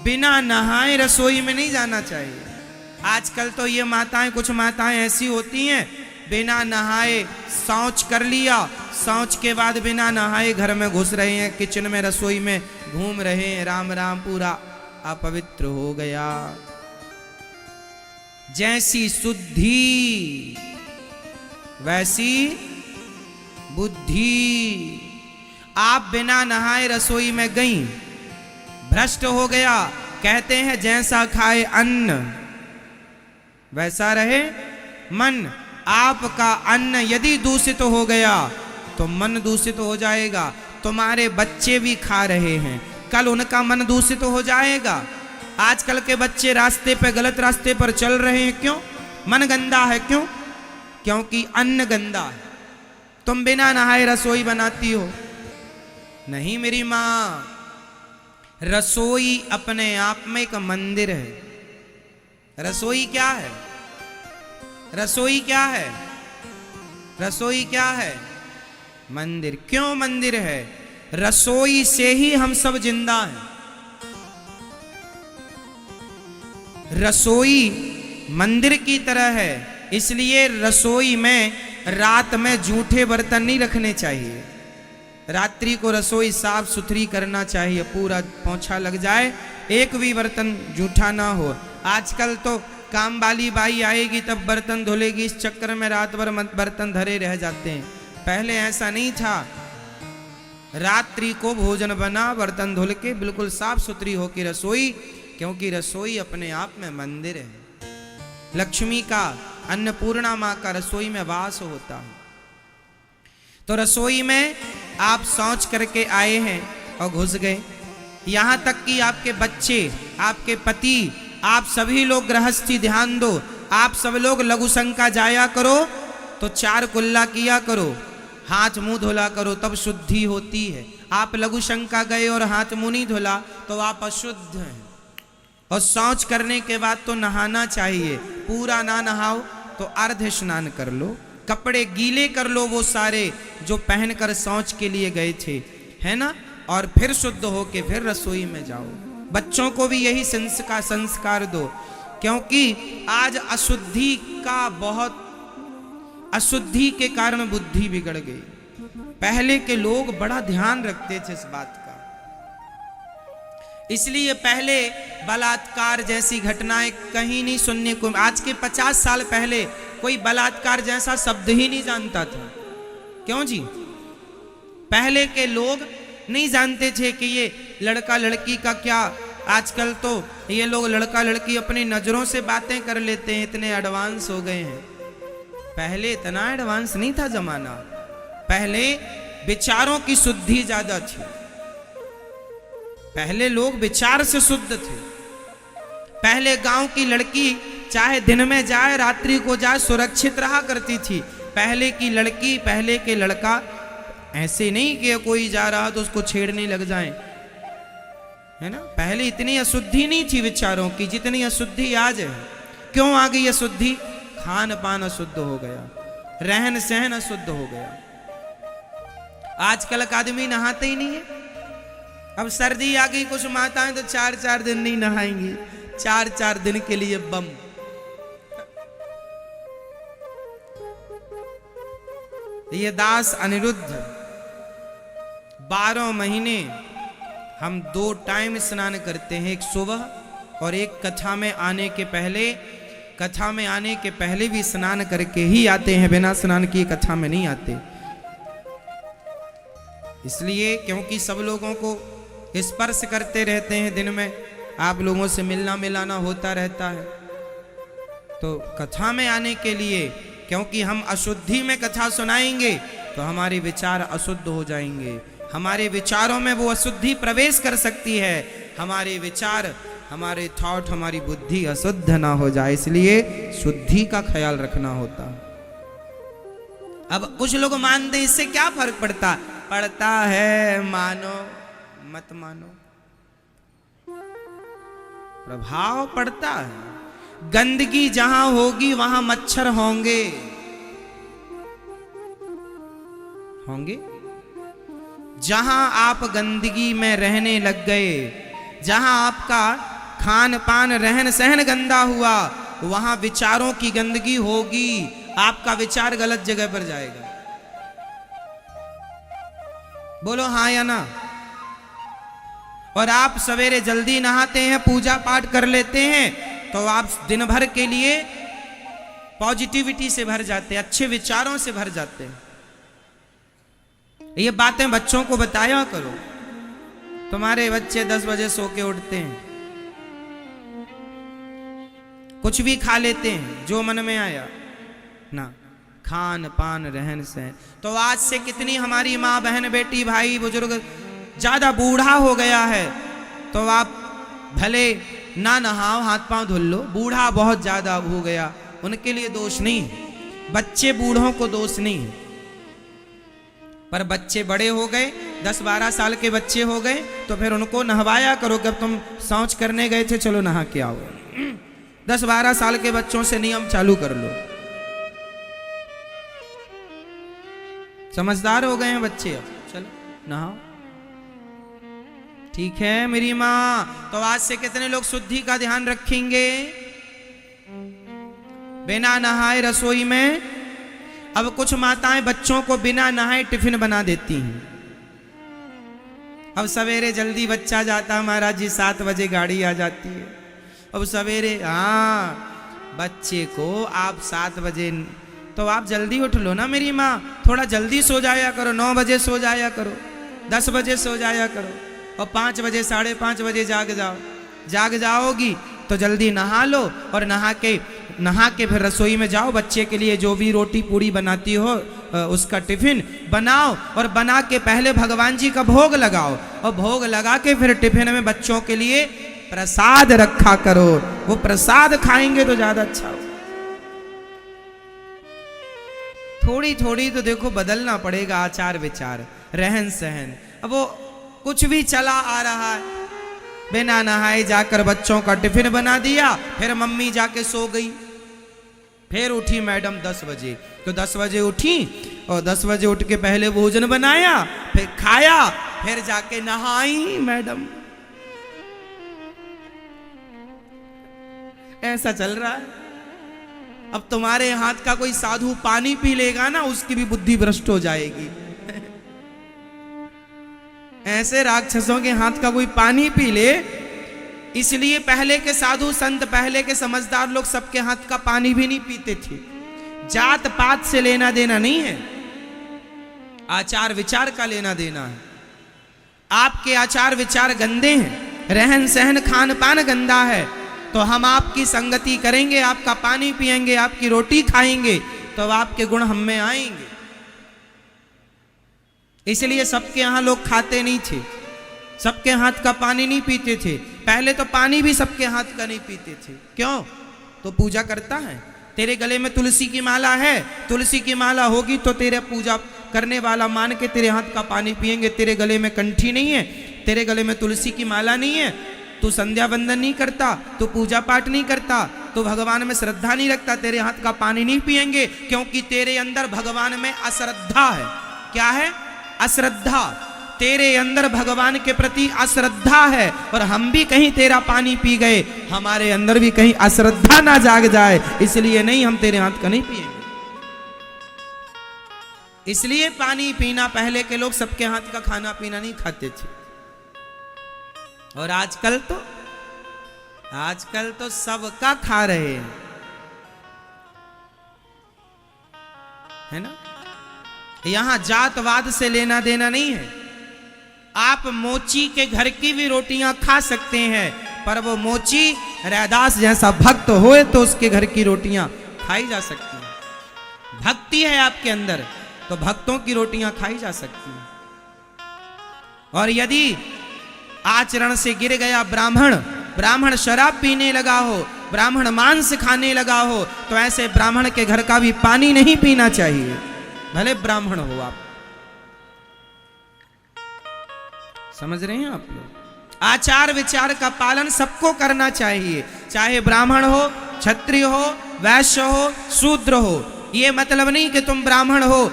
बिना नहाए रसोई में नहीं जाना चाहिए। आजकल तो ये माताएं, कुछ माताएं ऐसी होती हैं, बिना नहाए शौच कर लिया, शौच के बाद बिना नहाए घर में घुस रहे हैं, किचन में रसोई में घूम रहे हैं, राम राम, पूरा अपवित्र हो गया। जैसी शुद्धि वैसी बुद्धि। आप बिना नहाए रसोई में गई, भ्रष्ट हो गया। कहते हैं जैसा खाए अन्न वैसा रहे मन। आपका अन्न यदि दूषित हो गया तो मन दूषित हो जाएगा। तुम्हारे बच्चे भी खा रहे हैं, कल उनका मन दूषित हो जाएगा। आजकल के बच्चे रास्ते पे, गलत रास्ते पर चल रहे हैं, क्यों? मन गंदा है। क्यों? क्योंकि अन्न गंदा है। तुम बिना नहाए रसोई बनाती हो? नहीं मेरी माँ, रसोई अपने आप में एक मंदिर है। रसोई क्या है? रसोई क्या है? रसोई क्या है? मंदिर। क्यों मंदिर है? रसोई से ही हम सब जिंदा हैं। रसोई मंदिर की तरह है, इसलिए रसोई में रात में जूठे बर्तन नहीं रखने चाहिए। रात्रि को रसोई साफ सुथरी करना चाहिए, पूरा पोंछा लग जाए, एक भी बर्तन जूठा ना हो। आजकल तो काम वाली बाई आएगी तब बर्तन धुलेगी, इस चक्कर में रात भर बर्तन धरे रह जाते हैं। पहले ऐसा नहीं था। रात्रि को भोजन बना, बर्तन धुल के बिल्कुल साफ सुथरी होकर रसोई, क्योंकि रसोई अपने आप में मंदिर है। लक्ष्मी का, अन्नपूर्णा माँ का रसोई में वास होता है। तो रसोई में आप शौच करके आए हैं और घुस गए। यहां तक कि आपके बच्चे, आपके पति, आप सभी लोग गृहस्थी ध्यान दो। आप सब लोग लघु शंका जाया करो तो 4 कुल्ला किया करो, हाथ मुंह धोला करो, तब शुद्धि होती है। आप लघु शंका गए और हाथ मुंह नहीं धोला तो आप अशुद्ध हैं। और शौच करने के बाद तो नहाना चाहिए। पूरा ना नहाओ तो अर्ध स्नान कर लो, कपड़े गीले कर लो वो सारे जो पहनकर शौच के लिए गए थे, है ना, और फिर शुद्ध होके फिर रसोई में जाओ। बच्चों को भी यही संस्कार दो, क्योंकि आज अशुद्धि के कारण बुद्धि बिगड़ गई। पहले के लोग बड़ा ध्यान रखते थे इस बात का, इसलिए पहले बलात्कार जैसी घटनाएं कहीं नहीं सुनने को। आज के 50 साल पहले कोई बलात्कार जैसा शब्द ही नहीं जानता था। क्यों जी? पहले के लोग नहीं जानते थे कि ये लड़का लड़की का क्या। आजकल तो ये लोग लड़का लड़की अपनी नजरों से बातें कर लेते हैं, इतने एडवांस हो गए हैं। पहले इतना एडवांस नहीं था जमाना। पहले विचारों की शुद्धि ज्यादा थी। पहले लोग विचार से शुद्ध थे। पहले गांव की लड़की चाहे दिन में जाए रात्रि को जाए सुरक्षित रहा करती थी। पहले की लड़की, पहले के लड़का ऐसे नहीं कि कोई जा रहा तो उसको छेड़ने लग जाए, है ना। पहले इतनी अशुद्धि नहीं थी विचारों की जितनी अशुद्धि आज है। क्यों आ गई अशुद्धि? खान पान अशुद्ध हो गया, रहन सहन अशुद्ध हो गया। आजकल का आदमी नहाते ही नहीं है। अब सर्दी आ गई, कुछ माताएं तो 4-4 दिन नहीं नहाएंगी, 4-4 दिन के लिए बम। ये दास अनिरुद्ध 12 महीने हम 2 टाइम स्नान करते हैं, एक सुबह और एक कथा में आने के पहले। कथा में आने के पहले भी स्नान करके ही आते हैं, बिना स्नान किए कथा में नहीं आते। इसलिए क्योंकि सब लोगों को स्पर्श करते रहते हैं, दिन में आप लोगों से मिलना मिलाना होता रहता है। तो कथा में आने के लिए, क्योंकि हम अशुद्धि में कथा सुनाएंगे तो हमारे विचार अशुद्ध हो जाएंगे। हमारे विचारों में वो अशुद्धि प्रवेश कर सकती है। हमारे विचार, हमारे थॉट, हमारी बुद्धि अशुद्ध ना हो जाए, इसलिए शुद्धि का ख्याल रखना होता। अब कुछ लोग मानते हैं इससे क्या फर्क पड़ता है, मानो मत मानो, प्रभाव पड़ता है। गंदगी जहां होगी वहां मच्छर होंगे। जहां आप गंदगी में रहने लग गए, जहां आपका खान पान रहन सहन गंदा हुआ, वहां विचारों की गंदगी होगी, आपका विचार गलत जगह पर जाएगा। बोलो हाँ या ना। और आप सवेरे जल्दी नहाते हैं, पूजा पाठ कर लेते हैं, तो आप दिन भर के लिए पॉजिटिविटी से भर जाते हैं, अच्छे विचारों से भर जाते हैं। ये बातें बच्चों को बताया करो। तुम्हारे बच्चे 10 बजे सो के उठते हैं, कुछ भी खा लेते हैं जो मन में आया ना, खान पान रहन सहन। तो आज से कितनी हमारी माँ बहन बेटी भाई बुजुर्ग ज्यादा बूढ़ा हो गया है, तो आप भले ना नहाओ, हाथ पांव धुल लो, बूढ़ा बहुत ज्यादा हो गया, उनके लिए दोष नहीं है, बच्चे बूढ़ों को दोष नहीं है। पर बच्चे बड़े हो गए, 10-12 साल के बच्चे हो गए, तो फिर उनको नहवाया करो। जब तुम शौच करने गए थे, चलो नहा के आओ। 10-12 साल के बच्चों से नियम चालू कर लो। समझदार हो गए हैं बच्चे, अब चलो नहाओ। ठीक है मेरी माँ। तो आज से कितने लोग शुद्धि का ध्यान रखेंगे? बिना नहाए रसोई में, अब कुछ माताएं बच्चों को बिना नहाए टिफिन बना देती हैं। अब सवेरे जल्दी बच्चा जाता, महाराज जी 7 बजे गाड़ी आ जाती है। अब सवेरे हाँ, बच्चे को आप 7 बजे, तो आप जल्दी उठ लो ना मेरी माँ, थोड़ा जल्दी सो जाया करो, 9 बजे सो जाया करो, 10 बजे सो जाया करो, और 5 बजे 5:30 बजे जाग जाओ। जाग जाओगी तो जल्दी नहा लो, और नहा के फिर रसोई में जाओ, बच्चे के लिए जो भी रोटी पूड़ी बनाती हो उसका टिफिन बनाओ, और बना के पहले भगवान जी का भोग लगाओ, और भोग लगा के फिर टिफिन में बच्चों के लिए प्रसाद रखा करो। वो प्रसाद खाएंगे तो ज्यादा अच्छा हो। थोड़ी थोड़ी तो देखो बदलना पड़ेगा आचार विचार, रहन सहन। अब वो कुछ भी चला आ रहा है, बिना नहाए जाकर बच्चों का टिफिन बना दिया, फिर मम्मी जाके सो गई, फिर उठी मैडम 10 बजे, तो 10 बजे उठी, और 10 बजे उठ के पहले भोजन बनाया, फिर खाया, फिर जाके नहाई मैडम। ऐसा चल रहा है। अब तुम्हारे हाथ का कोई साधु पानी पी लेगा ना, उसकी भी बुद्धि भ्रष्ट हो जाएगी। ऐसे राक्षसों के हाथ का कोई पानी पी ले, इसलिए पहले के साधु संत, पहले के समझदार लोग सबके हाथ का पानी भी नहीं पीते थे। जात पात से लेना देना नहीं है, आचार विचार का लेना देना है। आपके आचार विचार गंदे हैं, रहन सहन खान पान गंदा है, तो हम आपकी संगति करेंगे, आपका पानी पिएंगे, आपकी रोटी खाएंगे, तो आपके गुण हम में आएंगे। इसलिए सबके यहाँ लोग खाते नहीं थे, सबके हाथ का पानी नहीं पीते थे। पहले तो पानी भी सबके हाथ का नहीं पीते थे। क्यों? तो पूजा करता है, तेरे गले में तुलसी की माला है, तुलसी की माला होगी तो तेरे पूजा करने वाला मान के तेरे हाथ का पानी पिएंगे। तेरे गले में कंठी नहीं है, तेरे गले में तुलसी की माला नहीं है, तू संध्या वंदन नहीं करता, तू पूजा पाठ नहीं करता, तू भगवान में श्रद्धा नहीं रखता, तेरे हाथ का पानी नहीं पिएंगे, क्योंकि तेरे अंदर भगवान में अश्रद्धा है। क्या है? अश्रद्धा। तेरे अंदर भगवान के प्रति अश्रद्धा है, और हम भी कहीं तेरा पानी पी गए, हमारे अंदर भी कहीं अश्रद्धा ना जाग जाए, इसलिए नहीं, हम तेरे हाथ का नहीं पिएंगे। इसलिए पानी पीना, पहले के लोग सबके हाथ का खाना पीना नहीं खाते थे। और आजकल तो सबका खा रहे हैं, है ना। यहां जातवाद से लेना देना नहीं है। आप मोची के घर की भी रोटियां खा सकते हैं, पर वो मोची रैदास जैसा भक्त होए तो उसके घर की रोटियां खाई जा सकती हैं। भक्ति है आपके अंदर तो भक्तों की रोटियां खाई जा सकती हैं। और यदि आचरण से गिर गया ब्राह्मण शराब पीने लगा हो, ब्राह्मण मांस खाने लगा हो, तो ऐसे ब्राह्मण के घर का भी पानी नहीं पीना चाहिए, भले ब्राह्मण हो आप। समझ रहे हैं आप लोग? आचार विचार का पालन सबको करना चाहिए, चाहे ब्राह्मण हो, क्षत्रिय हो, वैश्य हो, शूद्र हो। ये मतलब नहीं कि तुम ब्राह्मण हो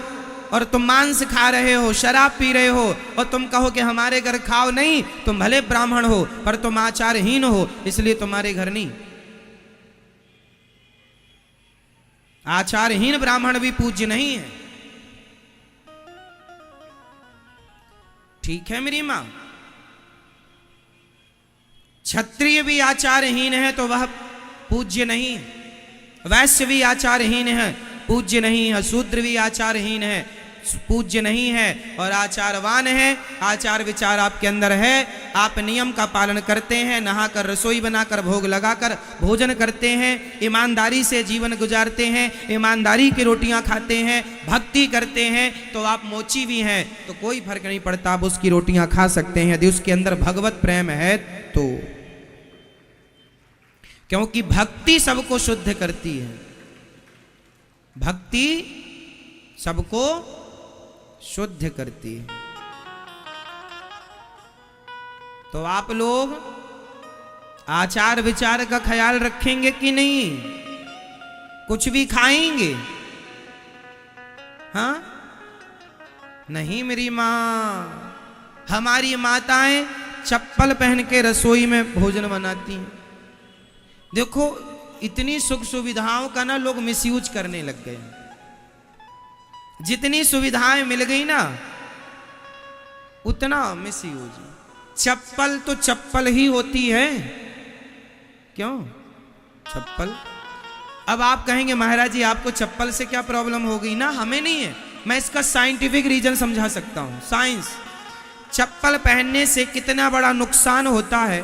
और तुम मांस खा रहे हो, शराब पी रहे हो, और तुम कहो कि हमारे घर खाओ नहीं, तुम भले ब्राह्मण हो पर तुम आचारहीन हो, इसलिए तुम्हारे घर नहीं। आचारहीन ब्राह्मण भी पूज्य नहीं है। ठीक है मेरी मां, क्षत्रिय भी आचारहीन है तो वह पूज्य नहीं, वैश्य भी आचारहीन है पूज्य नहीं है, शूद्र भी आचारहीन है पूज्य नहीं है, और आचारवान है, आचार विचार आपके अंदर है, आप नियम का पालन करते हैं, नहाकर रसोई बनाकर भोग लगाकर भोजन करते हैं, ईमानदारी से जीवन गुजारते हैं, ईमानदारी की रोटियां खाते हैं, भक्ति करते हैं, तो आप मोची भी हैं, तो कोई फर्क नहीं पड़ता, आप उसकी रोटियां खा सकते हैं यदि उसके अंदर भगवत प्रेम है तो। क्योंकि भक्ति सबको शुद्ध करती है, भक्ति सबको शुद्ध करती है। तो आप लोग आचार विचार का ख्याल रखेंगे कि नहीं? कुछ भी खाएंगे? हाँ नहीं मेरी मां, हमारी माताएं चप्पल पहन के रसोई में भोजन बनाती हैं। देखो इतनी सुख सुविधाओं का ना लोग मिसयूज करने लग गए। जितनी सुविधाएं मिल गई ना उतना मिसयूज। चप्पल तो चप्पल ही होती है, क्यों चप्पल। अब आप कहेंगे महाराज जी आपको चप्पल से क्या प्रॉब्लम हो गई ना, हमें नहीं है। मैं इसका साइंटिफिक रीजन समझा सकता हूं। साइंस, चप्पल पहनने से कितना बड़ा नुकसान होता है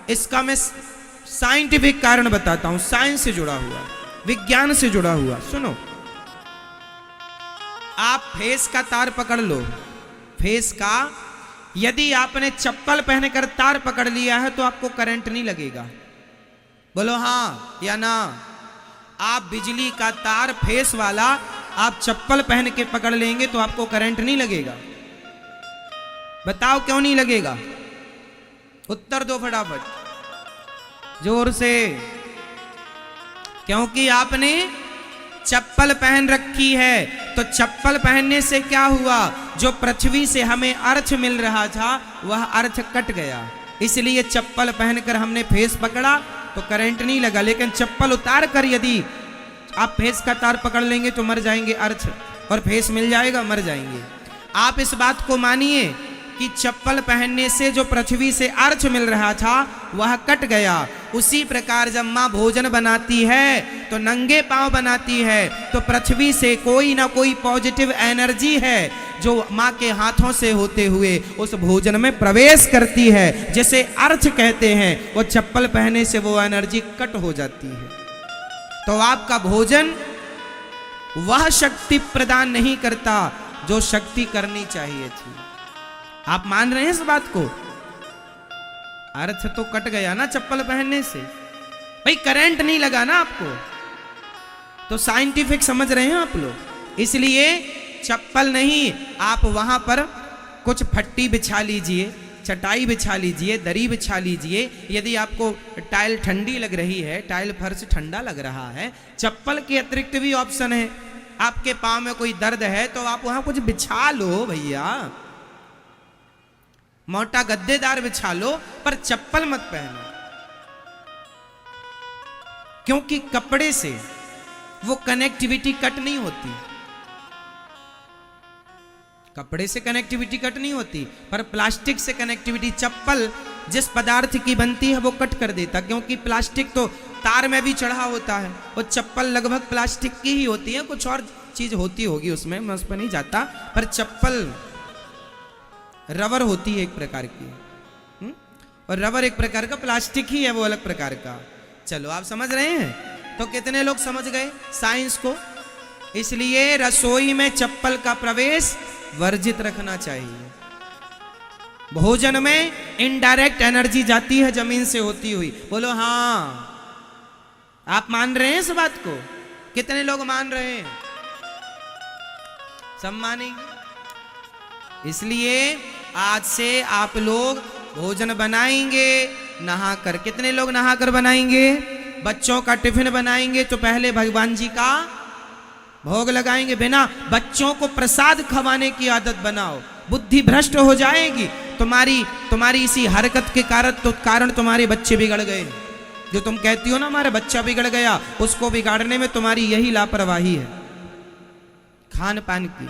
इसका मैं साइंटिफिक कारण बताता हूं, साइंस से जुड़ा हुआ, विज्ञान से जुड़ा हुआ। सुनो, आप फेस का तार पकड़ लो, फेस का, यदि आपने चप्पल पहनकर तार पकड़ लिया है तो आपको करंट नहीं लगेगा। बोलो हाँ या ना। आप बिजली का तार फेस वाला आप चप्पल पहन के पकड़ लेंगे तो आपको करंट नहीं लगेगा। बताओ क्यों नहीं लगेगा? उत्तर दो फटाफट, जोर से। क्योंकि आपने चप्पल पहन रखी है। तो चप्पल पहनने से क्या हुआ? जो पृथ्वी से हमें अर्थ मिल रहा था वह अर्थ कट गया, इसलिए चप्पल पहनकर हमने फेस पकड़ा तो करंट नहीं लगा। लेकिन चप्पल उतार कर यदि आप फेस का तार पकड़ लेंगे तो मर जाएंगे अर्थ, और फेस मिल जाएगा, मर जाएंगे। आप इस बात को मानिए कि चप्पल पहनने से जो पृथ्वी से अर्थ मिल रहा था वह कट गया। उसी प्रकार जब माँ भोजन बनाती है तो नंगे पांव बनाती है, तो पृथ्वी से कोई ना कोई पॉजिटिव एनर्जी है जो माँ के हाथों से होते हुए उस भोजन में प्रवेश करती है, जिसे अर्थ कहते हैं। वो चप्पल पहनने से वो एनर्जी कट हो जाती है। तो आपका भोजन वह शक्ति प्रदान नहीं करता जो शक्ति करनी चाहिए थी। आप मान रहे हैं इस बात को? अर्थ तो कट गया ना चप्पल पहनने से, भाई करंट नहीं लगा ना आपको, तो साइंटिफिक समझ रहे हैं आप लोग। इसलिए चप्पल नहीं, आप वहां पर कुछ फट्टी बिछा लीजिए, चटाई बिछा लीजिए, दरी बिछा लीजिए। यदि आपको टाइल ठंडी लग रही है, टाइल फर्श ठंडा लग रहा है, चप्पल के अतिरिक्त भी ऑप्शन है। आपके पांव में कोई दर्द है तो आप वहां कुछ बिछा लो भैया, मोटा गद्देदार बिछा लो, पर चप्पल मत पहनो। क्योंकि कपड़े से वो कनेक्टिविटी कट नहीं होती, कपड़े से कनेक्टिविटी कट नहीं होती, पर प्लास्टिक से कनेक्टिविटी, चप्पल जिस पदार्थ की बनती है वो कट कर देता। क्योंकि प्लास्टिक तो तार में भी चढ़ा होता है, वो चप्पल लगभग प्लास्टिक की ही होती है, कुछ और चीज होती होगी उसमें, मैं उस पर नहीं जाता। पर चप्पल रबर होती है एक प्रकार की, और रबर एक प्रकार का प्लास्टिक ही है, वो अलग प्रकार का। चलो आप समझ रहे हैं? तो कितने लोग समझ गए साइंस को? इसलिए रसोई में चप्पल का प्रवेश वर्जित रखना चाहिए। भोजन में इनडायरेक्ट एनर्जी जाती है जमीन से होती हुई। बोलो हाँ, आप मान रहे हैं इस बात को? कितने लोग मान रहे हैं? सब मानेंगे। इसलिए आज से आप लोग भोजन बनाएंगे नहाकर। कितने लोग नहाकर बनाएंगे? बच्चों का टिफिन बनाएंगे तो पहले भगवान जी का भोग लगाएंगे बिना। बच्चों को प्रसाद खवाने की आदत बनाओ, बुद्धि भ्रष्ट हो जाएगी तुम्हारी इसी हरकत के कारण तुम्हारे बच्चे बिगड़ गए। जो तुम कहती हो ना हमारा बच्चा बिगड़ गया, उसको बिगाड़ने में तुम्हारी यही लापरवाही है खान पान की।